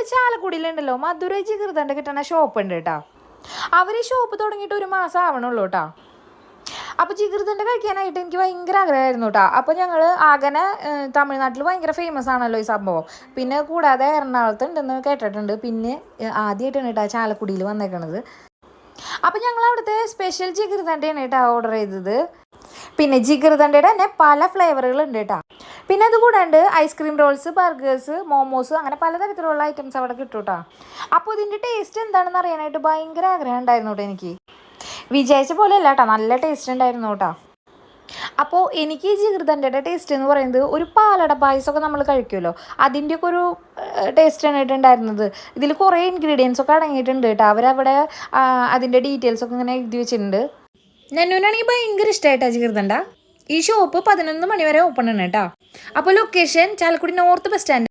ഇവിടെ ചാലക്കുടിയിലുണ്ടല്ലോ മധുര ജിഗർദണ്ഡ കിട്ടുന്ന ഷോപ്പ് ഉണ്ട് കേട്ടോ. അവർ ഈ ഷോപ്പ് തുടങ്ങിയിട്ട് 1 മാസം ആവണുള്ളൂ കേട്ടോ. അപ്പോൾ ജിഗർദണ്ഡ കഴിക്കാനായിട്ട് എനിക്ക് ഭയങ്കര ആഗ്രഹമായിരുന്നു കേട്ടോ. അപ്പോൾ ഞങ്ങൾ ആകനെ തമിഴ്നാട്ടിൽ ഭയങ്കര ഫേമസ് ആണല്ലോ ഈ സംഭവം. പിന്നെ കൂടാതെ എറണാകുളത്ത് ഉണ്ടെന്ന് കേട്ടിട്ടുണ്ട്. പിന്നെ ആദ്യമായിട്ടാണ് കേട്ടോ ചാലക്കുടിയിൽ വന്നേക്കണത്. അപ്പോൾ ഞങ്ങൾ അവിടുത്തെ സ്പെഷ്യൽ ജിഗർദണ്ഡയാണ് കേട്ടോ ഓർഡർ ചെയ്തത്. പിന്നെ ജിഗർദണ്ഡയുടെ തന്നെ പല ഫ്ലേവറുകളുണ്ട് കേട്ടോ. പിന്നെ അത് കൂടാണ്ട് ഐസ്ക്രീം റോൾസ്, ബർഗേഴ്സ്, മോമോസ് അങ്ങനെ പലതരത്തിലുള്ള ഐറ്റംസ് അവിടെ കിട്ടും കേട്ടോ. അപ്പോൾ ഇതിൻ്റെ ടേസ്റ്റ് എന്താണെന്ന് അറിയാനായിട്ട് ഭയങ്കര ആഗ്രഹം ഉണ്ടായിരുന്നു കേട്ടോ എനിക്ക്. വിചാരിച്ച പോലെ അല്ല കേട്ടോ, നല്ല ടേസ്റ്റ് ഉണ്ടായിരുന്നു കേട്ടോ. അപ്പോൾ എനിക്ക് ഈ ജിഗർദണ്ഡയുടെ ടേസ്റ്റ് എന്ന് പറയുന്നത് ഒരു പാലട പായസമൊക്കെ നമ്മൾ കഴിക്കുമല്ലോ, അതിൻ്റെയൊക്കെ ഒരു ടേസ്റ്റാണ് ഉണ്ടായിരുന്നത്. ഇതിൽ കുറേ ഇൻഗ്രീഡിയൻസ് ഒക്കെ അടങ്ങിയിട്ടുണ്ട് കേട്ടോ. അവരവിടെ അതിൻ്റെ ഡീറ്റെയിൽസൊക്കെ ഇങ്ങനെ എഴുതി വെച്ചിട്ടുണ്ട്. നന്നൂനാണെങ്കിൽ ഭയങ്കര ഇഷ്ടമായിട്ടാണ് ജിഗർദണ്ഡ. ഈ ഷോപ്പ് 11 മണി വരെ ഓപ്പൺ ആണ് കേട്ടോ. അപ്പോൾ location Chalakudy north bus stand.